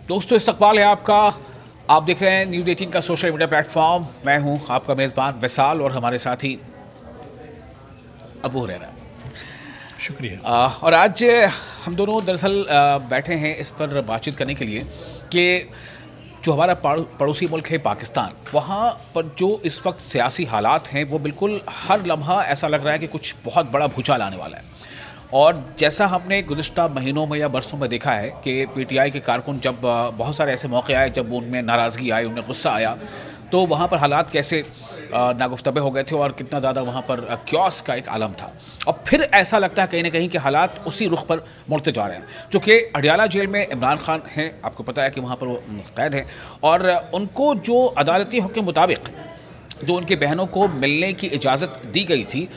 दोस्तों, इस्तकबाल है आपका। आप देख रहे हैं न्यूज़ 18 का सोशल मीडिया प्लेटफॉर्म। मैं हूं आपका मेज़बान विशाल और हमारे साथी अबू हुरैरा। शुक्रिया। और आज हम दोनों दरअसल बैठे हैं इस पर बातचीत करने के लिए कि जो हमारा पड़ोसी मुल्क है पाकिस्तान, वहाँ पर जो इस वक्त सियासी हालात हैं वो बिल्कुल हर लम्हा ऐसा लग रहा है कि कुछ बहुत बड़ा भूचाल आने वाला है। और जैसा हमने गुज़िश्ता महीनों में या बरसों में देखा है कि पीटीआई के कारकुन जब बहुत सारे ऐसे मौके आए जब उनमें नाराज़गी आई, उनमें गुस्सा आया, तो वहाँ पर हालात कैसे नागुफ्तबे हो गए थे और कितना ज़्यादा वहाँ पर क्योस का एक आलम था। और फिर ऐसा लगता है कहीं ना कहीं कि हालात उसी रुख पर मुड़ते जा रहे हैं। चूँकि अडियाला जेल में इमरान खान हैं, आपको पता है कि वहाँ पर वो कैद हैं, और उनको जो अदालती हुक्म के मुताबिक जो उनकी बहनों को मिलने की इजाज़त दी गई थी,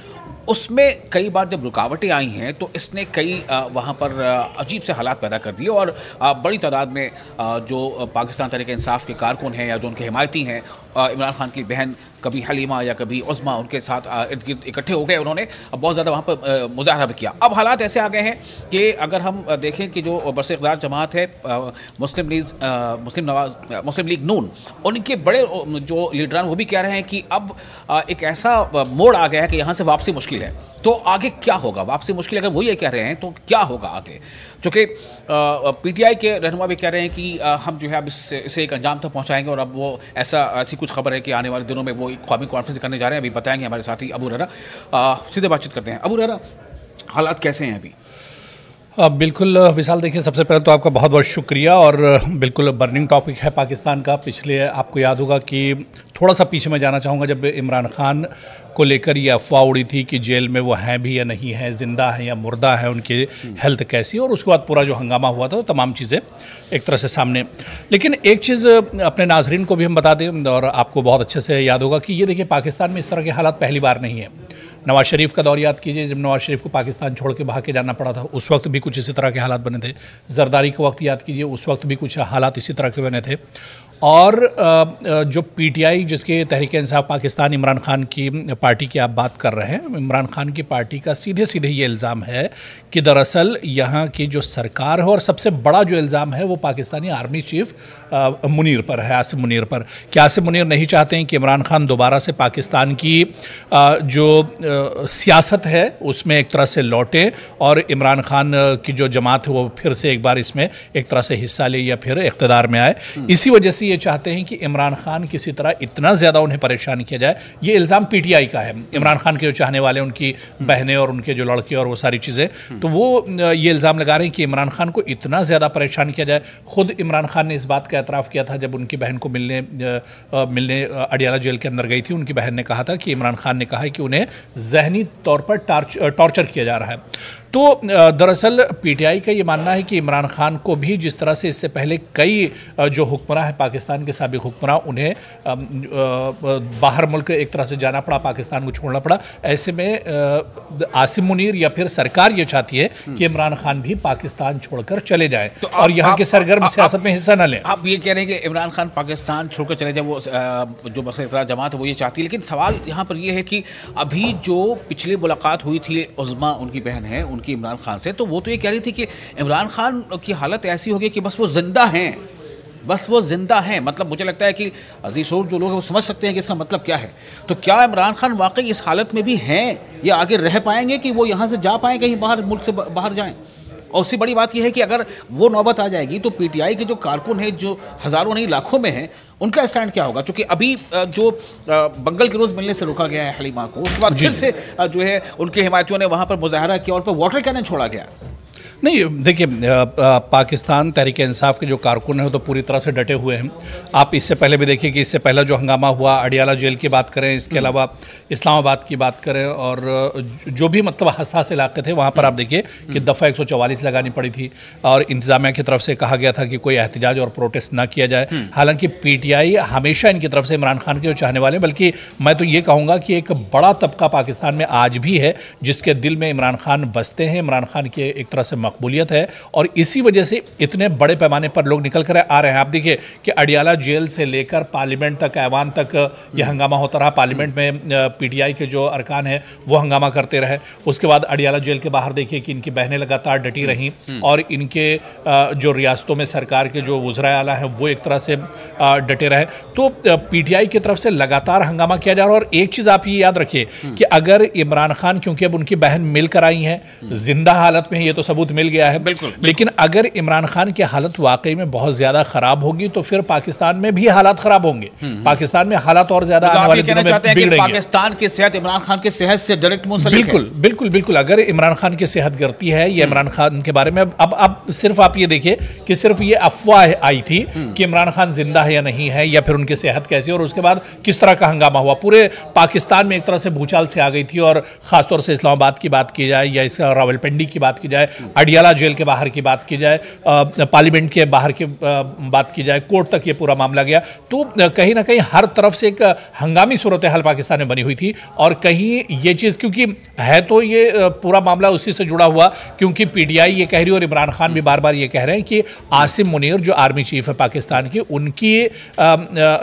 उसमें कई बार जब रुकावटें आई हैं तो इसने कई वहाँ पर अजीब से हालात पैदा कर दिए। और बड़ी तादाद में जो पाकिस्तान तहरीक इंसाफ के कारकुन हैं या जो उनके हिमायती हैं, इमरान खान की बहन कभी हलीमा या कभी उज़्मा, उनके साथ इर्द गिर्द इकट्ठे हो गए। उन्होंने बहुत ज़्यादा वहाँ पर मुजाहरा भी किया। अब हालात ऐसे आ गए हैं कि अगर हम देखें कि जो बरसे-इक़्तिदार जमात है मुस्लिम लीग नून, उनके बड़े जो लीडरान वो भी कह रहे हैं कि अब एक ऐसा मोड़ आ गया है कि यहाँ से वापसी मुश्किल है। तो आगे क्या होगा? वापसी मुश्किल अगर वो ये कह रहे हैं तो क्या होगा आगे? चूँकि पीटीआई के रहनुमा भी कह रहे हैं कि हम जो है अब इसे एक अंजाम तक पहुँचाएंगे, और अब वो ऐसी कुछ खबर है कि आने वाले दिनों में वो एक कौमी कॉन्फ्रेंस करने जा रहे हैं। अभी बताएंगे हमारे साथी अबू हुरैरा। सीधे बातचीत करते हैं। अबू हुरैरा, हालात कैसे हैं अभी? बिल्कुल विशाल, देखिए सबसे पहले तो आपका बहुत बहुत शुक्रिया। और बिल्कुल बर्निंग टॉपिक है पाकिस्तान का। पिछले आपको याद होगा कि थोड़ा सा पीछे मैं जाना चाहूँगा, जब इमरान खान को लेकर ये अफवाह उड़ी थी कि जेल में वो हैं भी या नहीं हैं, ज़िंदा हैं या मुर्दा हैं, उनकी हेल्थ कैसी, और उसके बाद पूरा जो हंगामा हुआ था वो तमाम चीज़ें एक तरह से सामने। लेकिन एक चीज़ अपने नाजरीन को भी हम बता दें, और आपको बहुत अच्छे से याद होगा कि ये देखिए पाकिस्तान में इस तरह के हालात पहली बार नहीं है। नवाज शरीफ का दौर याद कीजिए, जब नवाज शरीफ को पाकिस्तान छोड़ के भाग के जाना पड़ा था, उस वक्त भी कुछ इसी तरह के हालात बने थे। जरदारी के वक्त याद कीजिए, उस वक्त भी कुछ हालात इसी तरह के बने थे। और जो पीटीआई, जिसके तहरीक इंसाफ पाकिस्तान, इमरान खान की पार्टी की आप बात कर रहे हैं, इमरान खान की पार्टी का सीधे सीधे ये इल्ज़ाम है कि दरअसल यहाँ की जो सरकार है, और सबसे बड़ा जो इल्ज़ाम है वो पाकिस्तानी आर्मी चीफ मुनीर पर है, आसिम मुनीर पर। कि आसिम मुनीर नहीं चाहते हैं कि इमरान खान दोबारा से पाकिस्तान की जो सियासत है उसमें एक तरह से लौटे, और इमरान खान की जो जमात है वो फिर से एक बार इसमें एक तरह से हिस्सा ले या फिर इक़्तिदार में आए। इसी वजह से ये चाहते हैं कि इमरान खान किसी तरह इतना ज़्यादा उन्हें परेशान किया जाए। ये इल्ज़ाम पीटीआई का है। इमरान खान के जो चाहने वाले, उनकी बहनें और उनके जो लड़के और वो सारी चीज़ें, तो वो ये इल्ज़ाम लगा रहे हैं कि इमरान खान को इतना ज़्यादा परेशान किया जाए। ख़ुद इमरान खान ने इस बात का एतराफ़ किया था जब उनकी बहन को मिलने अडियाला जेल के अंदर गई थी। उनकी बहन ने कहा था कि इमरान खान ने कहा है कि उन्हें ज़हनी तौर पर टॉर्चर किया जा रहा है। तो दरअसल पीटीआई का ये मानना है कि इमरान खान को भी जिस तरह से इससे पहले कई जो हुक्मरां हैं पाकिस्तान के साबिक़ हुक्मरां, उन्हें बाहर मुल्क एक तरह से जाना पड़ा, पाकिस्तान को छोड़ना पड़ा। ऐसे में आसिम मुनीर या फिर सरकार ये चाहती है कि इमरान खान भी पाकिस्तान छोड़कर चले जाएं, तो और यहाँ के सरगर्म सियासत में हिस्सा न लें। आप ये कह रहे हैं कि इमरान खान पाकिस्तान छोड़कर चले जाए, वो जो बरसे-इक़्तिदार जमात है वो ये चाहती है। लेकिन सवाल यहाँ पर ये है कि अभी जो पिछली मुलाकात हुई थी उज़्मा, उनकी बहन है, उनकी इमरान खान से, तो वो तो ये कह रही थी कि इमरान खान की हालत ऐसी होगी कि बस वो जिंदा हैं, बस वो जिंदा हैं। मतलब मुझे लगता है कि अजीज शोर जो लोग हैं वो समझ सकते हैं कि इसका मतलब क्या है। तो क्या इमरान खान वाकई इस हालत में भी हैं या आगे रह पाएंगे कि वो यहाँ से जा पाएँ, कहीं बाहर मुल्क से बाहर जाएँ? और उससे बड़ी बात यह है कि अगर वो नौबत आ जाएगी तो पीटीआई के जो कारकुन हैं, जो हज़ारों नहीं लाखों में हैं, उनका स्टैंड क्या होगा? क्योंकि अभी जो बंगल के रोज़ मिलने से रोका गया है हलीमा को, उसके बाद फिर से जो है उनके हिमायतियों ने वहाँ पर मुजाहरा किया और उन पर वाटर कैनन छोड़ा गया। नहीं, देखिए पाकिस्तान तहरीक इंसाफ के जो कारकुन हैं वो तो पूरी तरह से डटे हुए हैं। आप इससे पहले भी देखिए कि इससे पहले जो हंगामा हुआ, अडियाला जेल की बात करें, इसके अलावा इस्लामाबाद की बात करें, और जो भी मतलब हसास इलाके थे वहाँ पर आप देखिए कि दफ़ा 144 लगानी पड़ी थी, और इंतज़ामिया की तरफ से कहा गया था कि कोई एहतजाज और प्रोटेस्ट ना किया जाए। हालांकि पीटीआई हमेशा इनकी तरफ से इमरान खान के जो चाहने वाले, बल्कि मैं तो ये कहूँगा कि एक बड़ा तबका पाकिस्तान में आज भी है जिसके दिल में इमरान खान बसते हैं, इमरान खान के एक तरह से मकबूलियत है और इसी वजह से इतने बड़े पैमाने पर लोग निकल कर आ रहे हैं। आप देखिए कि अडियाला जेल से लेकर पार्लियामेंट तक, ऐवान तक यह हंगामा होता रहा। पार्लियामेंट में पीटीआई के जो अरकान हैं वो हंगामा करते रहे। उसके बाद अडियाला जेल के बाहर देखिए कि इनकी बहनें लगातार डटी रहीं और इनके जो रियासतों में सरकार के जो वज़राए आला हैं वो एक तरह से डटे रहे। तो पीटीआई की तरफ से लगातार हंगामा किया जा रहा है। और एक चीज़ आप ये याद रखिए कि अगर इमरान खान, क्योंकि अब उनकी बहन मिलकर आई हैं, जिंदा हालत में ये तो सबूत मिल गया है, लेकिन अगर इमरान खान की हालत वाकई में बहुत ज़्यादा ख़राब होगी तो फिर पाकिस्तान में भी हालात ख़राब होंगे। पाकिस्तान में हालात और ज़्यादा आने वाले दिनों में बिगड़ेंगे। पाकिस्तान की सेहत इमरान खान की सेहत से डायरेक्ट मुंसलिक है। बिल्कुल बिल्कुल बिल्कुल। अगर इमरान खान की सेहत गिरती है या इमरान खान के बारे में अब सिर्फ आप ये देखिए कि सिर्फ ये अफवाह आई थी कि इमरान खान जिंदा है या नहीं है या फिर उनकी सेहत कैसी, और उसके बाद किस तरह का हंगामा हुआ। पूरे पाकिस्तान में एक तरह से भूचाल से आ गई थी। और खासतौर से इस्लामाबाद की बात की जाए या इस रावलपिंडी की बात की जाए, अडियाला जेल के बाहर की बात की जाए, पार्लियामेंट के बाहर की बात की जाए, कोर्ट तक ये पूरा मामला गया। तो कहीं ना कहीं हर तरफ से एक हंगामी सूरत हाल पाकिस्तान में बनी हुई थी। और कहीं ये चीज़, क्योंकि है तो ये पूरा मामला उसी से जुड़ा हुआ, क्योंकि पीटीआई ये कह रही है और इमरान खान भी बार बार ये कह रहे हैं कि आसिम मुनीर जो आर्मी चीफ है पाकिस्तान की, उनकी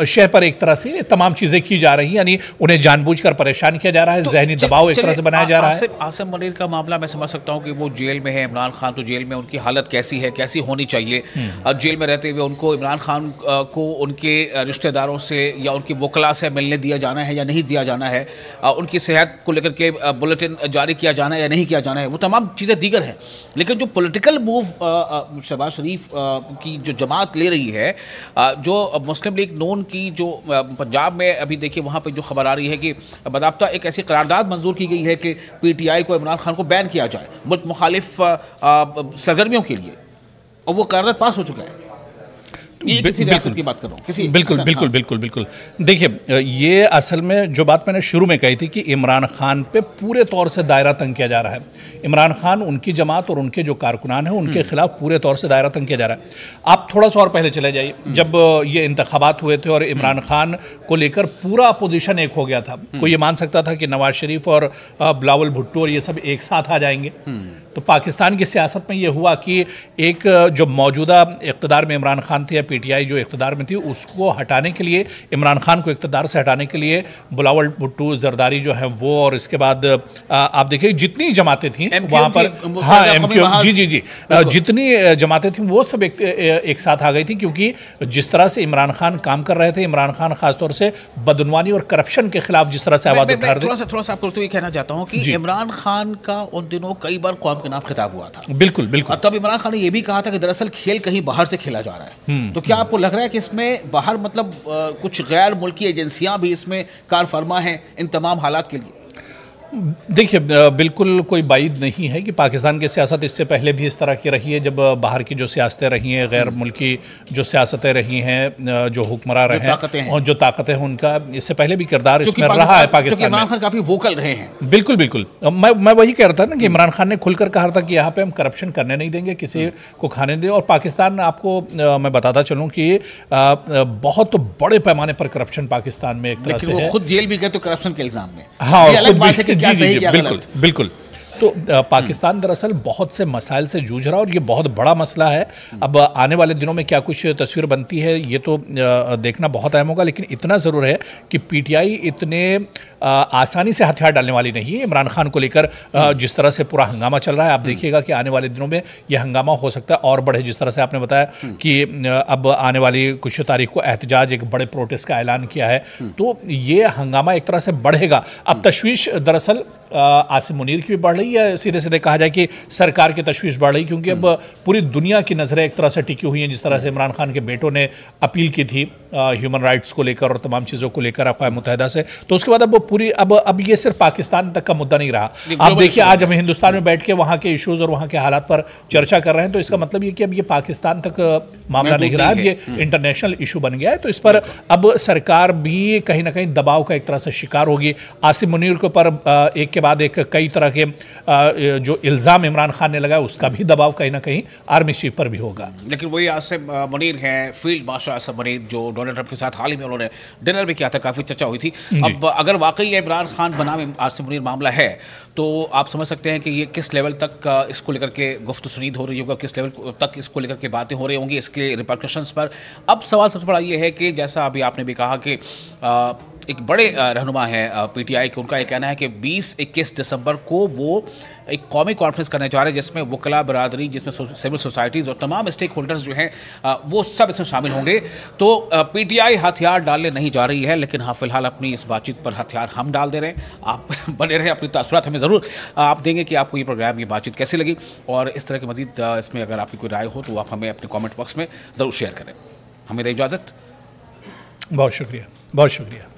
शह पर एक तरह से तमाम चीज़ें की जा रही हैं, यानी उन्हें जानबूझकर परेशान किया जा रहा है, जहनी दबाव एक तरह से बनाया जा रहा है। आसिम मुनीर का मामला मैं समझ सकता हूँ कि वो जेल में है, इमरान खान तो जेल में, उनकी हालत कैसी है, कैसी होनी चाहिए। अब जेल में रहते हुए उनको, इमरान खान को उनके रिश्तेदारों से या उनकी वकला से मिलने दिया जाना है या नहीं दिया जाना है, उनकी सेहत को लेकर के बुलेटिन जारी किया जाना है या नहीं किया जाना है, वो तमाम चीज़ें दीगर हैं। लेकिन जो पॉलिटिकल मूव शहबाज शरीफ की जो जमात ले रही है, जो मुस्लिम लीग नून की जो पंजाब में अभी देखिए वहाँ पे जो खबर आ रही है कि बाकायदा एक ऐसी करारदाद मंजूर की गई है कि पीटीआई को, इमरान खान को बैन किया जाए मुल्क मुखालिफ सरगर्मियों के लिए, और वो करारदाद पास हो चुका है। ये किसी रियासत की बात कर रहा हूँ, किसी बिल्कुल बिल्कुल बिल्कुल बिल्कुल। देखिए ये असल में जो बात मैंने शुरू में कही थी कि इमरान खान पे पूरे तौर से दायरा तंग किया जा रहा है। इमरान खान, उनकी जमात और उनके जो कारकुनान हैं उनके खिलाफ पूरे तौर से दायरा तंग किया जा रहा है। आप थोड़ा सा और पहले चले जाइए, जब ये इंतखाबात हुए थे और इमरान खान को लेकर पूरा अपोजिशन एक हो गया था। कोई ये मान सकता था कि नवाज शरीफ और बिलावल भुट्टो और ये सब एक साथ आ जाएंगे। तो पाकिस्तान की सियासत में ये हुआ कि एक जो मौजूदा इक़्तिदार में इमरान खान थे या पीटीआई जो इक़्तिदार में थी, उसको हटाने के लिए, इमरान खान को इक़्तिदार से हटाने के लिए बिलावल भुट्टो, जरदारी जो है वो, और इसके बाद आप देखिए जितनी जमातें थीं वहाँ पर, हाँ एमक्यू, जी, जितनी जमातें थीं वो सब एक साथ आ गई थी। क्योंकि जिस तरह से इमरान खान काम कर रहे थे, इमरान खान खासतौर से बदनवानी और करप्शन के खिलाफ जिस तरह से आवाज़ उठा रहे थे। थोड़ा सा आपको ये कहना चाहता हूँ कि इमरान खान का उन दिनों कई बार कौम के नाम खिताब हुआ था। बिल्कुल बिल्कुल। और तब इमरान खान ने यह भी कहा था कि दरअसल खेल कहीं बाहर से खेला जा रहा है। तो क्या आपको लग रहा है कि इसमें बाहर मतलब कुछ गैर मुल्की एजेंसियां भी इसमें कारफरमा हैं इन तमाम हालात के लिए? देखिए बिल्कुल कोई बाइद नहीं है कि पाकिस्तान की सियासत इससे पहले भी इस तरह की रही है। जब बाहर की जो सियासतें रही हैं, गैर मुल्की जो सियासतें रही हैं, जो हुक्मरान रहे हैं और जो ताकतें हैं, उनका इससे पहले भी किरदार इसमें रहा है पाकिस्तान में। इमरान खान काफ़ी वोकल रहे हैं। बिल्कुल बिल्कुल। मैं वही कह रहा था ना कि इमरान खान ने खुलकर कहा था कि यहाँ पे हम करप्शन करने नहीं देंगे, किसी को खाने दें। और पाकिस्तान, आपको मैं बताता चलूँ कि बहुत बड़े पैमाने पर करप्शन पाकिस्तान में एक तरह से है। खुद जेल भी गए तो करप्शन के इल्जाम में। हाँ, जी, बिल्कुल बिल्कुल। तो पाकिस्तान दरअसल बहुत से मसाइल से जूझ रहा है और ये बहुत बड़ा मसला है। अब आने वाले दिनों में क्या कुछ तस्वीर बनती है ये तो देखना बहुत अहम होगा। लेकिन इतना ज़रूर है कि पीटीआई इतने आसानी से हथियार डालने वाली नहीं है। इमरान खान को लेकर जिस तरह से पूरा हंगामा चल रहा है, आप देखिएगा कि आने वाले दिनों में यह हंगामा हो सकता है और बढ़े। जिस तरह से आपने बताया कि अब आने वाली कुछ तारीख को एहतजाज, एक बड़े प्रोटेस्ट का ऐलान किया है, तो ये हंगामा एक तरह से बढ़ेगा। अब तशवीश दरअसल आसिम मुनीर की भी बढ़ रही है, सीधे सीधे कहा जाए कि सरकार की तशवीश बढ़ रही, क्योंकि अब पूरी दुनिया की नज़रें एक तरह से टिकी हुई हैं। जिस तरह से इमरान खान के बेटों ने अपील की थी ह्यूमन राइट्स को लेकर और तमाम चीज़ों को लेकर अक़वाम मुत्तहिदा से, तो उसके बाद अब पूरी अब ये सिर्फ पाकिस्तान तक का मुद्दा नहीं रहा। आप देखिए आज हम हिंदुस्तान में बैठ के वहाँ के इश्यूज और वहाँ के हालात पर चर्चा कर रहे हैं, तो इसका मतलब ये कि अब ये पाकिस्तान तक मामला नहीं रहा, अब ये इंटरनेशनल इशू बन गया है। तो इस पर अब सरकार भी कहीं ना कहीं दबाव का एक तरह से शिकार होगी। आसिम मुनीर के ऊपर एक के बाद एक कई तरह के जो इल्ज़ाम इमरान खान ने लगाया, उसका भी दबाव कहीं ना कहीं आर्मी चीफ पर भी होगा। लेकिन वही आसिम मुनीर हैं, फील्ड मार्शल आसिम मुनीर, जो डोनाल्ड ट्रंप के साथ हाल ही में उन्होंने डिनर भी किया था, काफ़ी चर्चा हुई थी। अब अगर वाकई ये इमरान खान बनाम आसिम मुनीर मामला है तो आप समझ सकते हैं कि ये किस लेवल तक इसको लेकर के गुफ्त सुनीद हो रही होगा, किस लेवल तक इसको लेकर के बातें हो रही होंगी, इसके रिपरकशंस पर। अब सवाल सबसे बड़ा ये है कि जैसा अभी आपने भी कहा कि एक बड़े रहनुमा हैं पीटीआई के, उनका ये कहना है कि 20-21 दिसंबर को वो एक कौमी कॉन्फ्रेंस करने जा रहे हैं जिसमें वकला बरादरी, जिसमें सिविल सोसाइटीज़ और तमाम स्टेक होल्डर्स जो हैं वो सब इसमें शामिल होंगे। तो पीटीआई हथियार डालने नहीं जा रही है, लेकिन हाँ फिलहाल अपनी इस बातचीत पर हथियार हम डाल दे रहे हैं। आप बने रहे, अपनी तासुरात हमें ज़रूर आप देंगे कि आपको ये प्रोग्राम, ये बातचीत कैसी लगी, और इस तरह की मज़ीद इसमें अगर आपकी कोई राय हो तो आप हमें अपने कॉमेंट बॉक्स में ज़रूर शेयर करें। हमें दें इजाज़त। बहुत शुक्रिया, बहुत शुक्रिया।